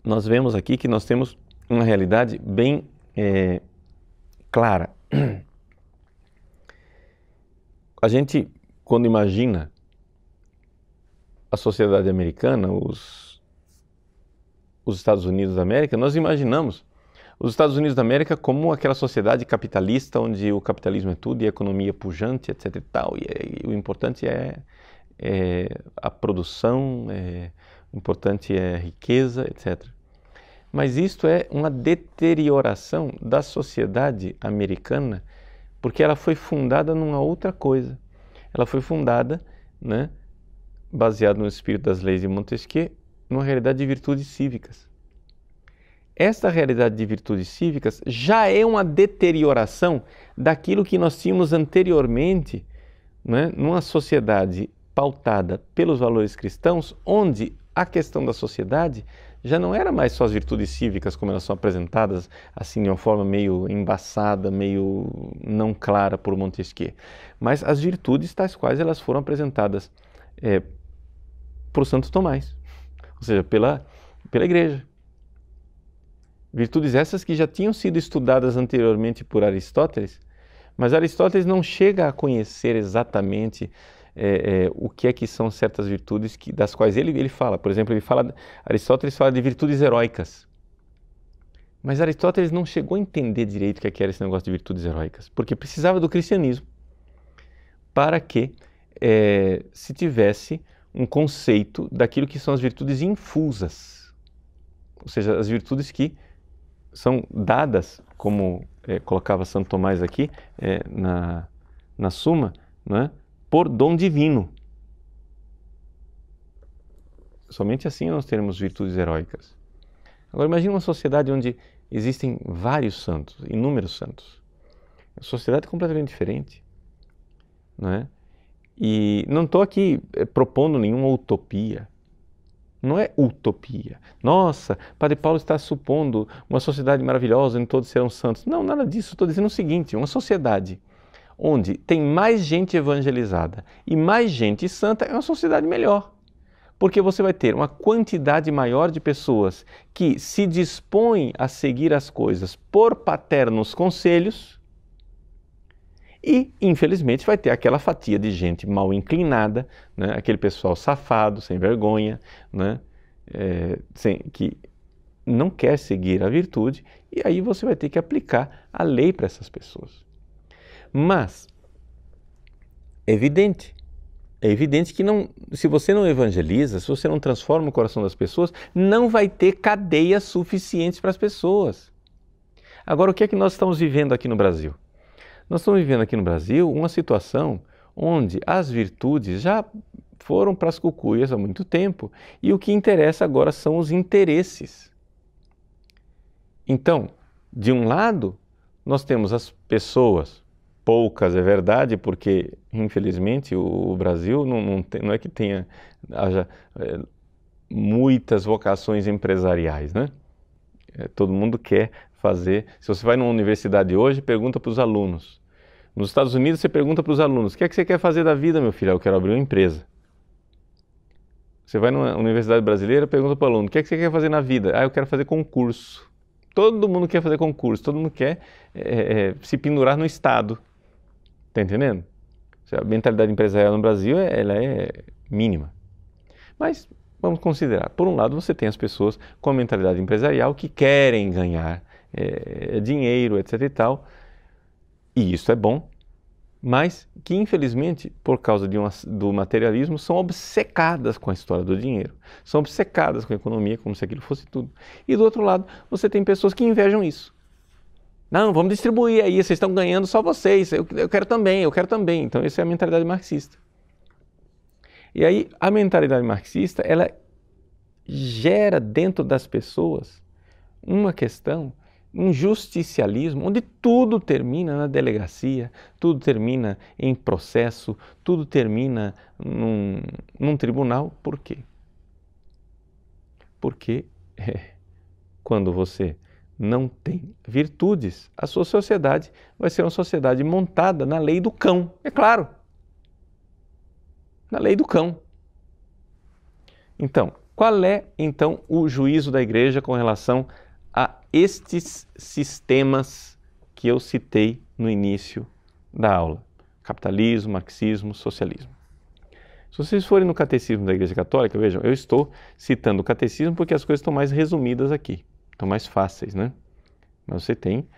nós vemos aqui que nós temos uma realidade bem clara. A gente, quando imagina a sociedade americana, os Estados Unidos da América, nós imaginamos os Estados Unidos da América como aquela sociedade capitalista onde o capitalismo é tudo e a economia pujante, etc. e tal, e o importante é a produção, o importante é a riqueza, etc. Mas isto é uma deterioração da sociedade americana, porque ela foi fundada numa outra coisa. Ela foi fundada, né, baseada no espírito das leis de Montesquieu, numa realidade de virtudes cívicas. Esta realidade de virtudes cívicas já é uma deterioração daquilo que nós tínhamos anteriormente, né, numa sociedade pautada pelos valores cristãos, onde a questão da sociedade já não era mais só as virtudes cívicas como elas são apresentadas, assim, de uma forma meio embaçada, meio não clara por Montesquieu, mas as virtudes tais quais elas foram apresentadas por Santo Tomás, ou seja, pela Igreja. Virtudes essas que já tinham sido estudadas anteriormente por Aristóteles, mas Aristóteles não chega a conhecer exatamente o que é que são certas virtudes das quais ele fala. Por exemplo, Aristóteles fala de virtudes heróicas. Mas Aristóteles não chegou a entender direito o que era esse negócio de virtudes heróicas, porque precisava do cristianismo para que se tivesse um conceito daquilo que são as virtudes infusas, ou seja, as virtudes que são dadas, como colocava Santo Tomás aqui na Suma, não é? Por dom divino. Somente assim nós teremos virtudes heróicas. Agora imagine uma sociedade onde existem vários santos, inúmeros santos. A sociedade é completamente diferente, não é? E não estou aqui propondo nenhuma utopia. Não é utopia. Nossa, Padre Paulo está supondo uma sociedade maravilhosa onde todos serão santos. Não, nada disso. Estou dizendo o seguinte, uma sociedade onde tem mais gente evangelizada e mais gente santa é uma sociedade melhor. Porque você vai ter uma quantidade maior de pessoas que se dispõem a seguir as coisas por paternos conselhos e, infelizmente, vai ter aquela fatia de gente mal inclinada, né? Aquele pessoal safado, sem vergonha, né? Que não quer seguir a virtude, e aí você vai ter que aplicar a lei para essas pessoas. Mas é evidente que se você não evangeliza, se você não transforma o coração das pessoas, não vai ter cadeias suficientes para as pessoas. Agora, o que é que nós estamos vivendo aqui no Brasil? Nós estamos vivendo aqui no Brasil uma situação onde as virtudes já foram para as cucuias há muito tempo e o que interessa agora são os interesses. Então, de um lado, nós temos as pessoas, poucas é verdade, porque infelizmente o Brasil não é que haja muitas vocações empresariais, né? Todo mundo quer fazer. Se você vai numa universidade hoje, pergunta para os alunos. Nos Estados Unidos, você pergunta para os alunos: o que é que você quer fazer da vida, meu filho? Eu quero abrir uma empresa. Você vai numa universidade brasileira, pergunta para o aluno: o que é que você quer fazer na vida? Eu quero fazer concurso. Todo mundo quer fazer concurso, todo mundo quer se pendurar no Estado. Está entendendo? A mentalidade empresarial no Brasil ela é mínima. Mas vamos considerar, por um lado você tem as pessoas com a mentalidade empresarial que querem ganhar dinheiro, etc. e tal, e isso é bom, mas que infelizmente, por causa do materialismo, são obcecadas com a história do dinheiro, são obcecadas com a economia como se aquilo fosse tudo. E do outro lado, você tem pessoas que invejam isso. Não, vamos distribuir aí, vocês estão ganhando só vocês, eu quero também, eu quero também. Então, essa é a mentalidade marxista. E aí, a mentalidade marxista, ela gera dentro das pessoas uma questão um justicialismo onde tudo termina na delegacia, tudo termina em processo, tudo termina num tribunal. Por quê? Porque quando você não tem virtudes, a sua sociedade vai ser uma sociedade montada na lei do cão, é claro. Na lei do cão. Então, qual é então o juízo da Igreja com relação a estes sistemas que eu citei no início da aula? Capitalismo, marxismo, socialismo. Se vocês forem no Catecismo da Igreja Católica, vejam, eu estou citando o Catecismo porque as coisas estão mais resumidas aqui, estão mais fáceis, né? Mas você tem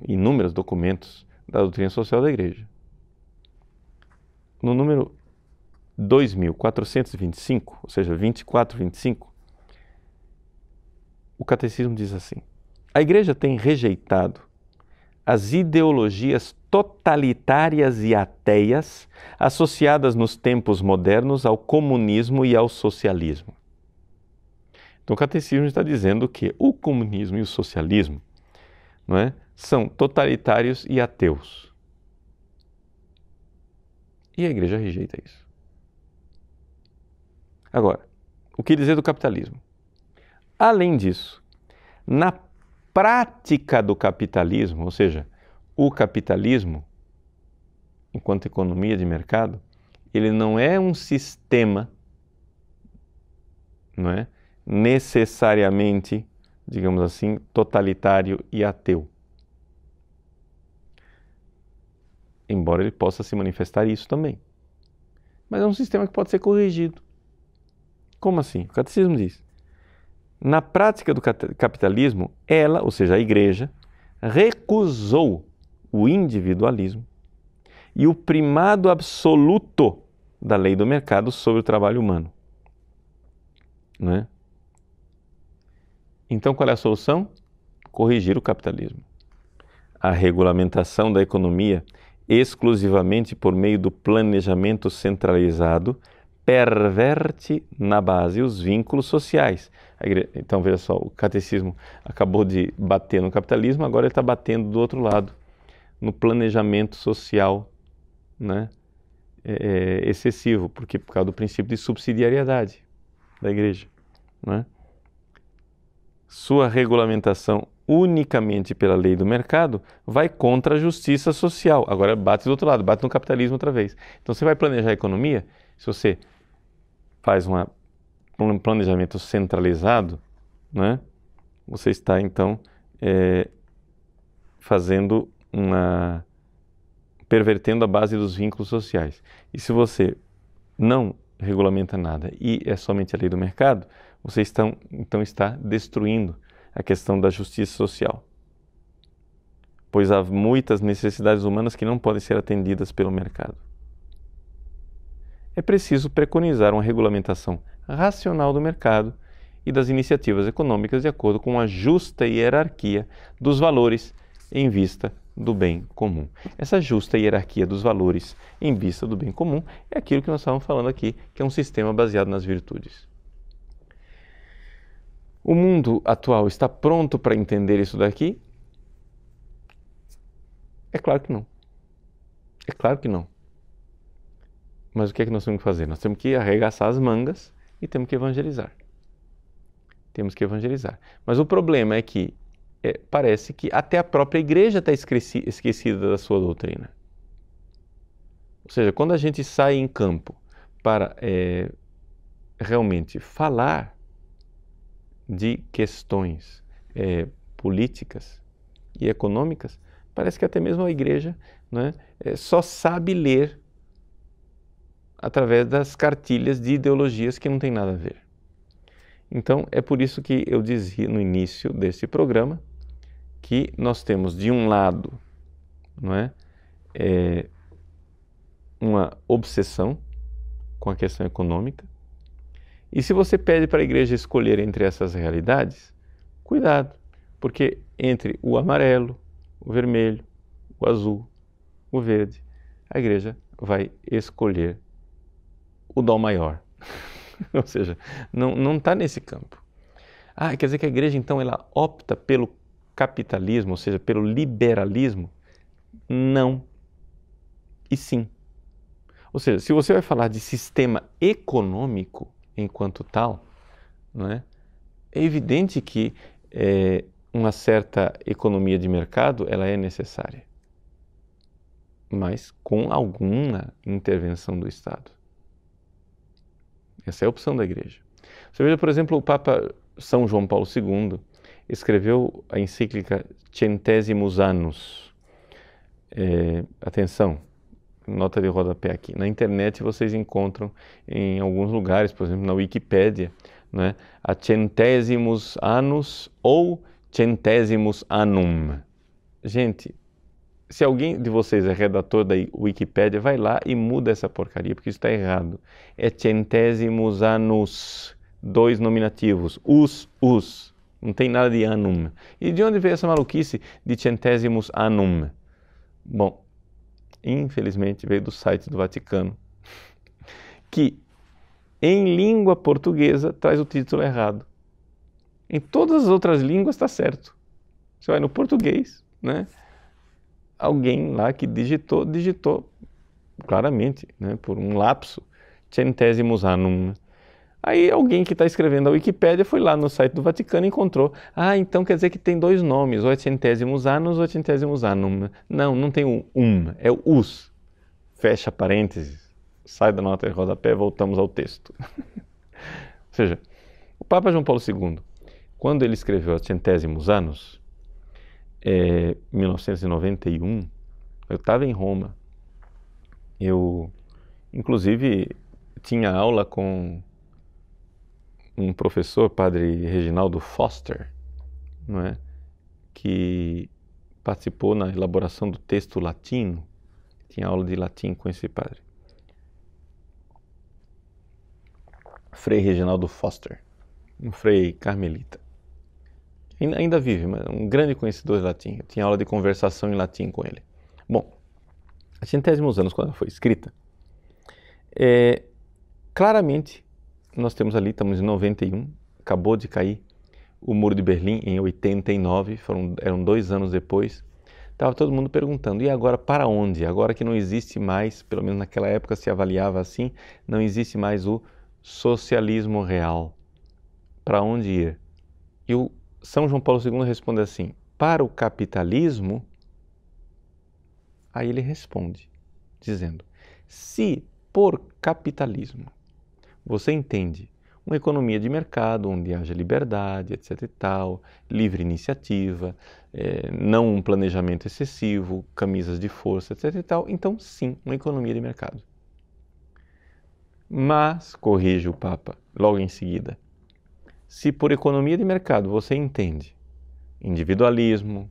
inúmeros documentos da doutrina social da Igreja. No número 2425, ou seja, 2425, o Catecismo diz assim: a Igreja tem rejeitado as ideologias totalitárias e ateias associadas nos tempos modernos ao comunismo e ao socialismo. Então o Catecismo está dizendo que o comunismo e o socialismo, não é, são totalitários e ateus. E a Igreja rejeita isso. Agora, o que dizer do capitalismo? Além disso, na prática do capitalismo, ou seja, o capitalismo, enquanto economia de mercado, ele não é um sistema, não é, necessariamente, digamos assim, totalitário e ateu. Embora ele possa se manifestar isso também. Mas é um sistema que pode ser corrigido. Como assim? O Catecismo diz: na prática do capitalismo, ela, ou seja, a Igreja, recusou o individualismo e o primado absoluto da lei do mercado sobre o trabalho humano. Não é? Então, qual é a solução? Corrigir o capitalismo. A regulamentação da economia exclusivamente por meio do planejamento centralizado perverte na base os vínculos sociais. Então, veja só, o catecismo acabou de bater no capitalismo, agora ele está batendo do outro lado, no planejamento social, né, excessivo, por causa do princípio de subsidiariedade da Igreja. Né? Sua regulamentação unicamente pela lei do mercado vai contra a justiça social. Agora bate do outro lado, bate no capitalismo outra vez. Então você vai planejar a economia, se você faz um planejamento centralizado, né, você está então pervertendo a base dos vínculos sociais. E se você não regulamenta nada e é somente a lei do mercado, você então está destruindo a questão da justiça social. Pois há muitas necessidades humanas que não podem ser atendidas pelo mercado. É preciso preconizar uma regulamentação racional do mercado e das iniciativas econômicas de acordo com a justa hierarquia dos valores em vista do bem comum. Essa justa hierarquia dos valores em vista do bem comum é aquilo que nós estávamos falando aqui, que é um sistema baseado nas virtudes. O mundo atual está pronto para entender isso daqui? É claro que não. É claro que não. Mas o que é que nós temos que fazer? Nós temos que arregaçar as mangas e temos que evangelizar. Temos que evangelizar. Mas o problema é que parece que até a própria igreja está esquecida da sua doutrina. Ou seja, quando a gente sai em campo para realmente falar de questões políticas e econômicas, parece que até mesmo a igreja, né, só sabe ler através das cartilhas de ideologias que não tem nada a ver. Então, é por isso que eu dizia no início desse programa que nós temos, de um lado, não é, uma obsessão com a questão econômica, e se você pede para a igreja escolher entre essas realidades, cuidado, porque entre o amarelo, o vermelho, o azul, o verde, a igreja vai escolher o dom maior. Ou seja, não está nesse campo. Ah, quer dizer que a igreja então ela opta pelo capitalismo, ou seja, pelo liberalismo? Não. E sim. Ou seja, se você vai falar de sistema econômico enquanto tal, não é? É evidente que uma certa economia de mercado ela é necessária, mas com alguma intervenção do Estado. Essa é a opção da igreja. Você veja, por exemplo, o Papa São João Paulo II escreveu a encíclica Centésimos Annus. Atenção, nota de rodapé aqui. Na internet vocês encontram em alguns lugares, por exemplo, na Wikipédia, né, a Centésimos Annus ou Centésimos Annum. Gente, se alguém de vocês é redator da Wikipédia, vai lá e muda essa porcaria, porque isso está errado. É Centésimos Annus, 2 nominativos, us. Não tem nada de annum. E de onde veio essa maluquice de Centésimos Annum? Bom, infelizmente veio do site do Vaticano, que em língua portuguesa traz o título errado. Em todas as outras línguas está certo. Você vai no português, né? Alguém lá que digitou claramente, né, por um lapso, Centésimos Annum. Aí alguém que está escrevendo a Wikipédia foi lá no site do Vaticano e encontrou. Ah, então quer dizer que tem 2 nomes, ou é Centésimos Annus ou é Centésimos Annum. Não, não tem o é o us. Fecha parênteses, sai da nota de rodapé, voltamos ao texto. Ou seja, o Papa João Paulo II, quando ele escreveu a Centésimos Annus, 1991, eu estava em Roma. Eu, inclusive, tinha aula com um professor, padre Reginaldo Foster, não é? Que participou na elaboração do texto latino. Tinha aula de latim com esse padre. Frei Reginaldo Foster, um frei carmelita. Ainda vive, mas um grande conhecedor de latim. Eu tinha aula de conversação em latim com ele. Bom, a Centésimos Annus, quando ela foi escrita, claramente nós temos ali, estamos em 91, acabou de cair o Muro de Berlim em 89, eram 2 anos depois. Estava todo mundo perguntando, e agora para onde? Agora que não existe mais, pelo menos naquela época se avaliava assim, não existe mais o socialismo real. Para onde ir? E o São João Paulo II responde assim, para o capitalismo, aí ele responde, dizendo, se por capitalismo você entende uma economia de mercado onde haja liberdade, etc e tal, livre iniciativa, não um planejamento excessivo, camisas de força, etc e tal, então sim, uma economia de mercado. Mas, corrige o Papa logo em seguida, se por economia de mercado você entende individualismo,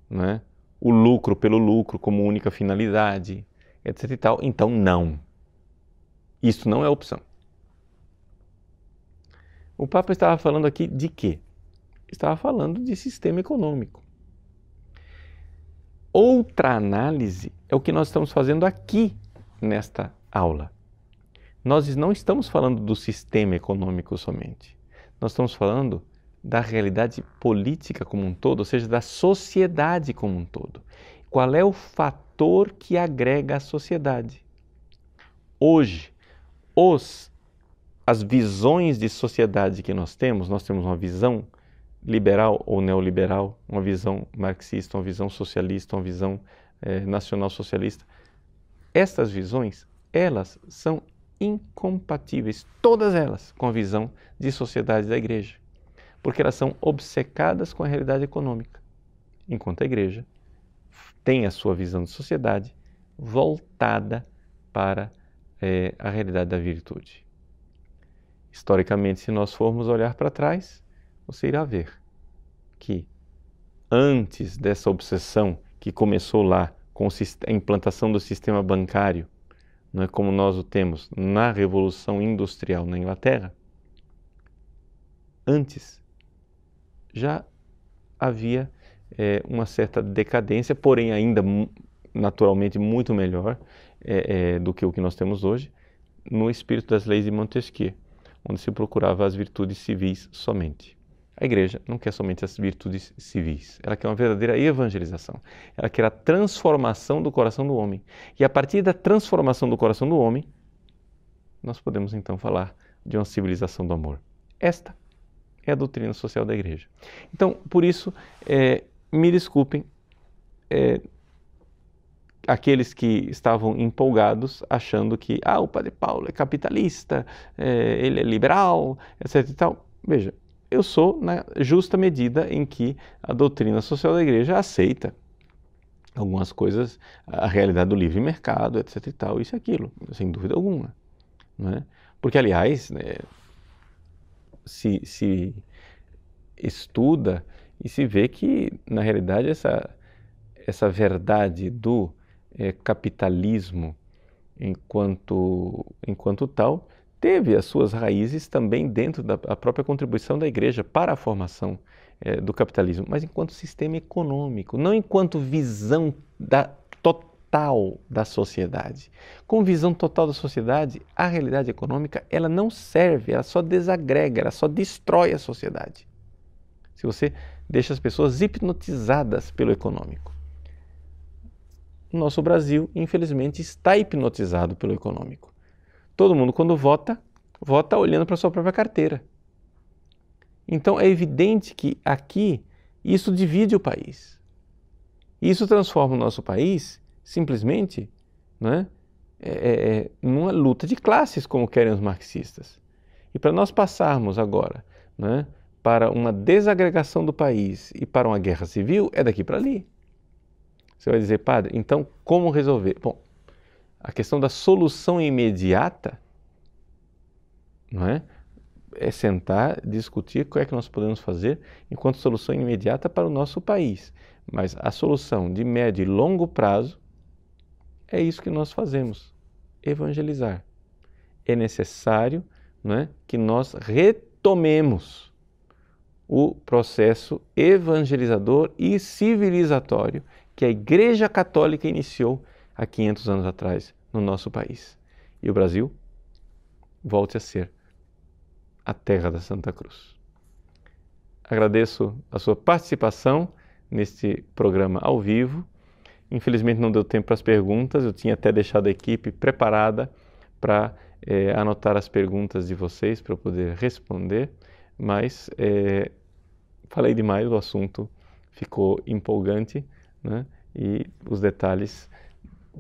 né, o lucro pelo lucro como única finalidade, etc e tal, então não. Isso não é opção. O Papa estava falando aqui de quê? Estava falando de sistema econômico. Outra análise é o que nós estamos fazendo aqui nesta aula. Nós não estamos falando do sistema econômico somente. Nós estamos falando da realidade política como um todo, ou seja, da sociedade como um todo. Qual é o fator que agrega a sociedade? Hoje, as visões de sociedade que nós temos uma visão liberal ou neoliberal, uma visão marxista, uma visão socialista, uma visão nacional-socialista. Estas visões, elas são incompatíveis, todas elas, com a visão de sociedade da igreja, porque elas são obcecadas com a realidade econômica, enquanto a igreja tem a sua visão de sociedade voltada para a realidade da virtude. Historicamente, se nós formos olhar para trás, você irá ver que antes dessa obsessão que começou lá com a implantação do sistema bancário, não é como nós o temos na Revolução Industrial na Inglaterra, antes já havia uma certa decadência, porém ainda naturalmente muito melhor do que o que nós temos hoje, no espírito das leis de Montesquieu, onde se procurava as virtudes civis somente. A igreja não quer somente as virtudes civis, ela quer uma verdadeira evangelização. Ela quer a transformação do coração do homem. E a partir da transformação do coração do homem, nós podemos então falar de uma civilização do amor. Esta é a doutrina social da igreja. Então, por isso, me desculpem aqueles que estavam empolgados achando que o Padre Paulo é capitalista, ele é liberal, etc. e tal. Veja, eu sou na justa medida em que a doutrina social da igreja aceita algumas coisas, a realidade do livre mercado, etc. e tal, isso e aquilo, sem dúvida alguma. Não é? Porque, aliás, se estuda e se vê que, na realidade, essa verdade do capitalismo enquanto tal, teve as suas raízes também dentro da própria contribuição da igreja para a formação do capitalismo, mas enquanto sistema econômico, não enquanto visão total da sociedade. Com visão total da sociedade, a realidade econômica ela não serve, ela só desagrega, ela só destrói a sociedade. Se você deixa as pessoas hipnotizadas pelo econômico. O nosso Brasil, infelizmente, está hipnotizado pelo econômico. Todo mundo, quando vota olhando para a sua própria carteira. Então, é evidente que aqui isso divide o país. Isso transforma o nosso país, simplesmente, numa luta de classes, como querem os marxistas. E para nós passarmos agora para uma desagregação do país e para uma guerra civil, é daqui para ali. Você vai dizer, padre, então como resolver? Bom, a questão da solução imediata, é sentar, discutir o que é que nós podemos fazer enquanto solução imediata para o nosso país. Mas a solução de médio e longo prazo é isso que nós fazemos, evangelizar. É necessário que nós retomemos o processo evangelizador e civilizatório que a Igreja Católica iniciou há 500 anos atrás no nosso país. E o Brasil volte a ser a terra da Santa Cruz. Agradeço a sua participação neste programa ao vivo. Infelizmente não deu tempo para as perguntas, eu tinha até deixado a equipe preparada para anotar as perguntas de vocês para eu poder responder, mas falei demais, o assunto ficou empolgante, e os detalhes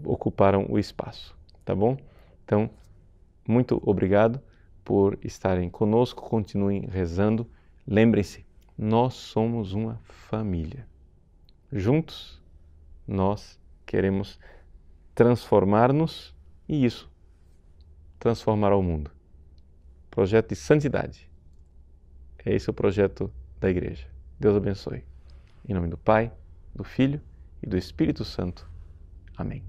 ocuparam o espaço, tá bom? Então, muito obrigado por estarem conosco, continuem rezando. Lembrem-se, nós somos uma família. Juntos, nós queremos transformar-nos e isso, transformar o mundo. Projeto de santidade. É esse o projeto da igreja. Deus abençoe. Em nome do Pai, do Filho e do Espírito Santo. Amém.